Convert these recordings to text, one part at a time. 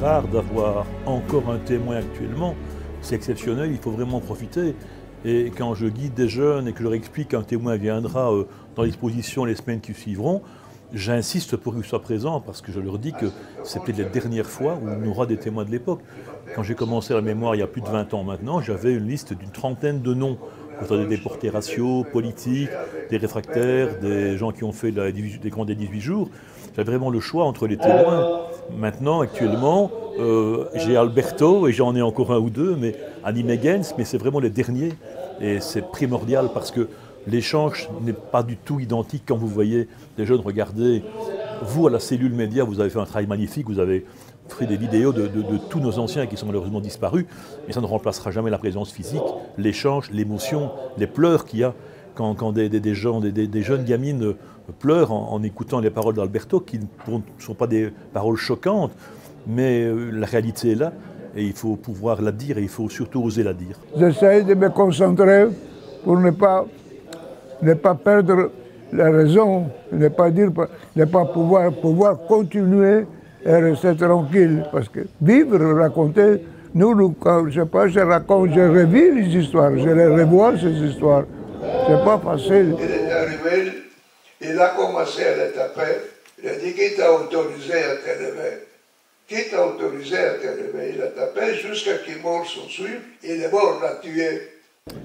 rare d'avoir encore un témoin actuellement. C'est exceptionnel, il faut vraiment en profiter. Et quand je guide des jeunes et que je leur explique qu'un témoin viendra dans l'exposition les semaines qui suivront, j'insiste pour qu'il soit présent parce que je leur dis que c'est peut-être les dernières fois où on aura des témoins de l'époque. Quand j'ai commencé la mémoire il y a plus de 20 ans maintenant, j'avais une liste d'une trentaine de noms. Des déportés raciaux, politiques, des réfractaires, des gens qui ont fait des camps des 18 jours. J'avais vraiment le choix entre les témoins. Maintenant, actuellement, j'ai Alberto et j'en ai encore un ou deux, mais Annie Megens, mais c'est vraiment les derniers. Et c'est primordial parce que l'échange n'est pas du tout identique quand vous voyez des jeunes regarder. Vous, à la cellule média, vous avez fait un travail magnifique, vous avez fait des vidéos de tous nos anciens qui sont malheureusement disparus, mais ça ne remplacera jamais la présence physique, l'échange, l'émotion, les pleurs qu'il y a quand des jeunes gamines pleurent en écoutant les paroles d'Alberto, qui ne sont pas des paroles choquantes, mais la réalité est là, et il faut pouvoir la dire, et il faut surtout oser la dire. J'essaie de me concentrer pour ne pas perdre la raison, ne pas pouvoir continuer et rester tranquille. Parce que vivre, raconter, nous quand, je sais pas, je raconte, je revis les histoires, je les revois ces histoires. C'est pas facile. Il est arrivé, il a commencé à le taper, il a dit qui t'a autorisé à te lever? Qui t'a autorisé à te lever? Il a tapé jusqu'à ce qu'il meure son suivre, il est mort, l'a tué.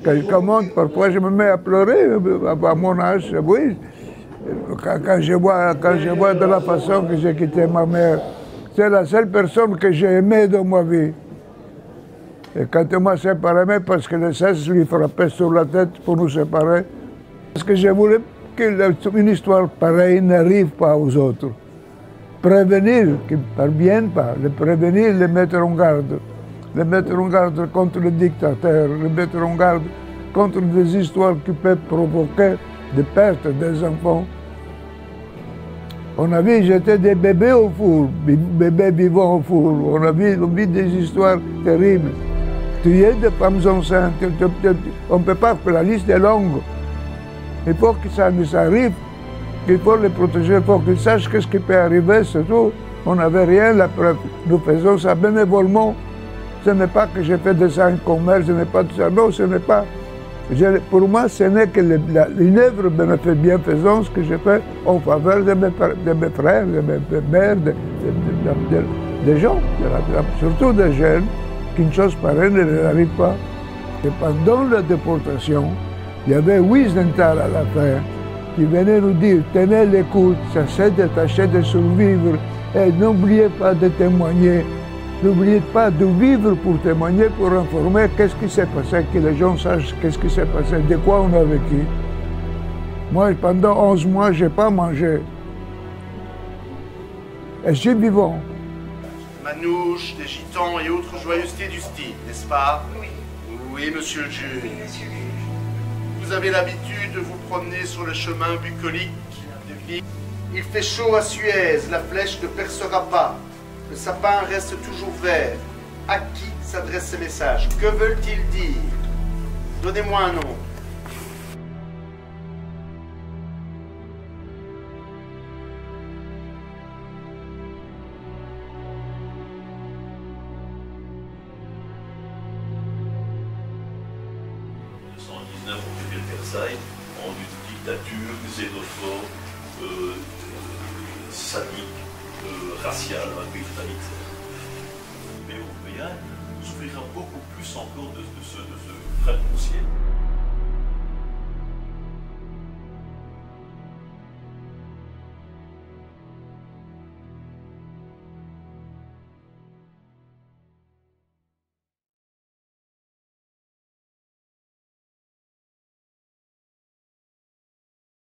Quand je commence, parfois je me mets à pleurer, à mon âge, oui. Quand je vois de la façon que j'ai quitté ma mère, c'est la seule personne que j'ai aimée dans ma vie. Et quand on m'a séparé, parce que le cesse lui frappait sur la tête pour nous séparer, parce que je voulais qu'une histoire pareille n'arrive pas aux autres. Prévenir, qu'ils ne parviennent pas, les prévenir, les mettre en garde. Les mettre en garde contre le dictateur, les mettre en garde contre des histoires qui peuvent provoquer des pertes des enfants. On a vu jeter des bébés au four, bébés vivants au four. On a vu des histoires terribles. Tuer des femmes enceintes. On ne peut pas, que la liste est longue. Il faut que ça nous arrive, il faut les protéger, il faut qu'ils sachent ce qui peut arriver, c'est tout. On n'avait rien, la preuve. Nous faisons ça bénévolement. Ce n'est pas que j'ai fait des commerce, ce n'est pas tout ça. Non, ce n'est pas. Pour moi, ce n'est que une œuvre de bienfaisance que j'ai fait en faveur de mes frères, de mes mères, des gens, surtout des jeunes, qu'une chose pareille ne leur arrive pas. Et pendant la déportation, il y avait Wiesenthal à la fin qui venait nous dire « Tenez l'écoute, cessez de tâcher de survivre et n'oubliez pas de témoigner. N'oubliez pas de vivre pour témoigner, pour informer qu'est-ce qui s'est passé, que les gens sachent qu'est-ce qui s'est passé, de quoi on a vécu. » Moi, pendant 11 mois, je n'ai pas mangé. Et je suis vivant. Manouche, des gitans et autres joyeusetés du style, n'est-ce pas? Oui. Oui, monsieur le juge. Oui, monsieur le juge. Vous avez l'habitude de vous promener sur le chemin bucolique de Ville. Il fait chaud à Suez, la flèche ne percera pas. Le sapin reste toujours vert. À qui s'adressent ces messages? Que veulent-ils dire? Donnez-moi un nom. Versailles, en une dictature xénophobe, sadique, raciale, un pays totalitaire. Mais européen souffrira beaucoup plus encore de ce frais foncier.